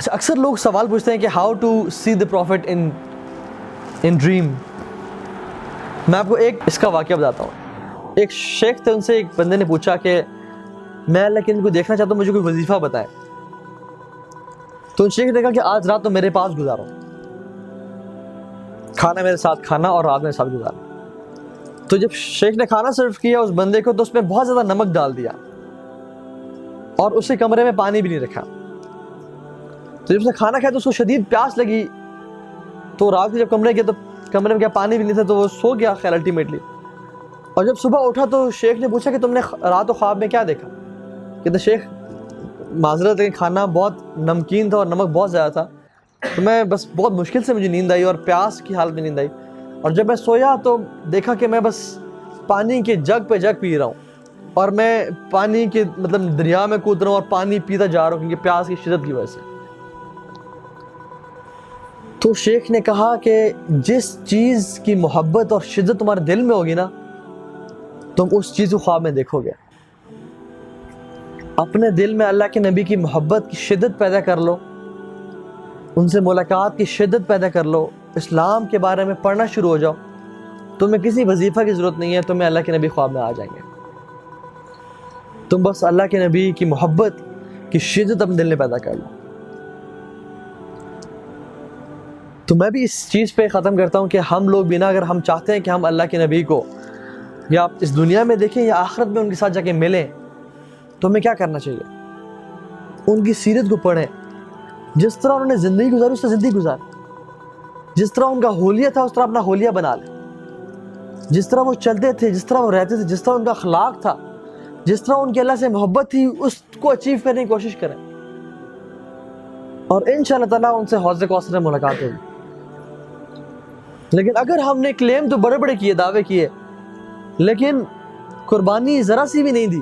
اچھا اکثر لوگ سوال پوچھتے ہیں کہ how to see the profit in dream. میں آپ کو ایک اس کا واقعہ بتاتا ہوں. ایک شیخ تھے, ان سے ایک بندے نے پوچھا کہ میں اللہ کے نبی کو دیکھنا چاہتا ہوں, مجھے کوئی وظیفہ بتائے. تو ان شیخ نے کہا کہ آج رات تو میرے پاس گزارو, کھانا میرے ساتھ کھانا اور رات میرے ساتھ گزارنا. تو جب شیخ نے کھانا سرو کیا اس بندے کو, تو اس میں بہت زیادہ نمک ڈال دیا اور اسے کمرے میں پانی بھی نہیں رکھا. تو جب اس نے کھانا کھایا تو اس کو شدید پیاس لگی, تو رات کو جب کمرے گیا تو کمرے میں کیا پانی بھی نہیں تھا, تو وہ سو گیا خیر الٹیمیٹلی. اور جب صبح اٹھا تو شیخ نے پوچھا کہ تم نے رات و خواب میں کیا دیکھا؟ کہتے شیخ معذرت ہے, کھانا بہت نمکین تھا اور نمک بہت زیادہ تھا, تو میں بس بہت مشکل سے مجھے نیند آئی اور پیاس کی حالت میں نیند آئی, اور جب میں سویا تو دیکھا کہ میں بس پانی کے جگ پہ جگ پی رہا ہوں, اور میں پانی کے مطلب دریا میں کود رہا ہوں اور پانی پیتا جا رہا ہوں کیونکہ پیاس کی شدت کی وجہ سے. تو شیخ نے کہا کہ جس چیز کی محبت اور شدت تمہارے دل میں ہوگی نا, تم اس چیز کو خواب میں دیکھو گے. اپنے دل میں اللہ کے نبی کی محبت کی شدت پیدا کر لو, ان سے ملاقات کی شدت پیدا کر لو, اسلام کے بارے میں پڑھنا شروع ہو جاؤ, تمہیں کسی وظیفہ کی ضرورت نہیں ہے, تمہیں اللہ کے نبی خواب میں آ جائیں گے. تم بس اللہ کے نبی کی محبت کی شدت اپنے دل میں پیدا کر لو. تو میں بھی اس چیز پہ ختم کرتا ہوں کہ ہم لوگ بھی نا, اگر ہم چاہتے ہیں کہ ہم اللہ کے نبی کو یا اس دنیا میں دیکھیں یا آخرت میں ان کے ساتھ جا کے ملیں, تو ہمیں کیا کرنا چاہیے؟ ان کی سیرت کو پڑھیں. جس طرح انہوں نے زندگی گزاری اس طرح زندگی گزاریں. جس طرح ان کا حولیہ تھا اس طرح اپنا حولیہ بنا لیں. جس طرح وہ چلتے تھے, جس طرح وہ رہتے تھے, جس طرح ان کا اخلاق تھا, جس طرح ان کی اللہ سے محبت تھی, اس کو اچیو کرنے کی کوشش کریں, اور انشاءاللہ تعالیٰ ان سے حوض کوثر میں ملاقات ہوگی. لیکن اگر ہم نے کلیم تو بڑے بڑے کیے, دعوے کیے, لیکن قربانی ذرا سی بھی نہیں دی,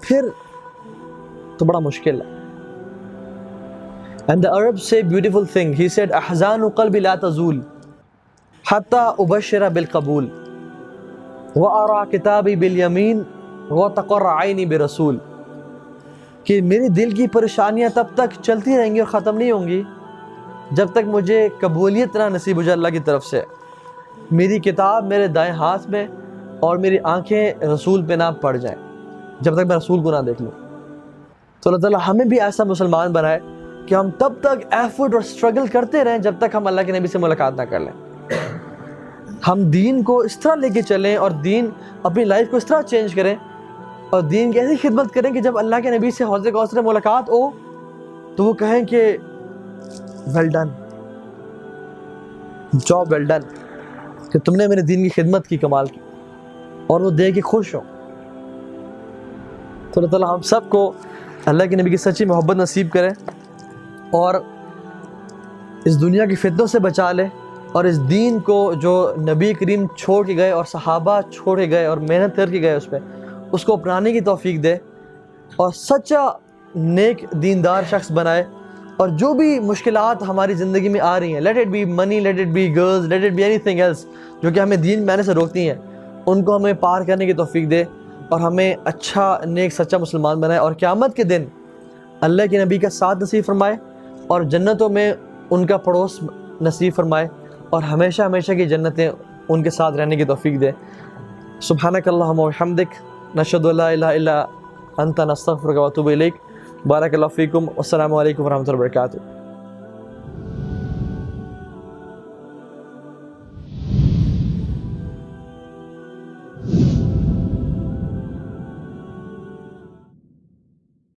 پھر تو بڑا مشکل ہے. And the Arabs say beautiful thing. He said احزان قلبی لا تزول حتی ابشر بالقبول وارى کتابی بالیمین وتقر عینی برسول. کہ میرے دل کی پریشانیاں تب تک چلتی رہیں گی اور ختم نہیں ہوں گی جب تک مجھے قبولیت نہ نصیب ہو جائے اللہ کی طرف سے. میری کتاب میرے دائیں ہاتھ میں اور میری آنکھیں رسول پہ نہ پڑ جائیں جب تک میں رسول کو نہ دیکھ لوں. تو اللہ تعالیٰ ہمیں بھی ایسا مسلمان بنائے کہ ہم تب تک ایفرٹ اور سٹرگل کرتے رہیں جب تک ہم اللہ کے نبی سے ملاقات نہ کر لیں. ہم دین کو اس طرح لے کے چلیں اور دین اپنی لائف کو اس طرح چینج کریں اور دین کی ایسی خدمت کریں کہ جب اللہ کے نبی سے حوض کوثر میں ملاقات ہو تو وہ کہیں کہ well done, job well done, کہ تم نے میرے دین کی خدمت کی, کمال کی, اور وہ دے کے خوش ہو. تو اللہ تعالیٰ ہم سب کو اللہ کے نبی کی سچی محبت نصیب کرے اور اس دنیا کی فتنوں سے بچا لے, اور اس دین کو جو نبی کریم چھوڑ کے گئے اور صحابہ چھوڑ کے گئے اور محنت کر کے گئے اس پہ, اس کو اپنانے کی توفیق دے اور سچا نیک دیندار شخص بنائے. اور جو بھی مشکلات ہماری زندگی میں آ رہی ہیں, let it be money, let it be girls, let it be anything else, جو کہ ہمیں دین میں آنے سے روکتی ہیں, ان کو ہمیں پار کرنے کی توفیق دے اور ہمیں اچھا نیک سچا مسلمان بنائے, اور قیامت کے دن اللہ کے نبی کا ساتھ نصیب فرمائے اور جنتوں میں ان کا پڑوس نصیب فرمائے اور ہمیشہ ہمیشہ کی جنتیں ان کے ساتھ رہنے کی توفیق دے. سبحانک اللہم و بحمدک نشہد ان لا الہ الا انت نستغفرک و اتوب الیک. بارک اللہ فیکم. السلام علیکم ورحمۃ اللہ وبرکاتہ.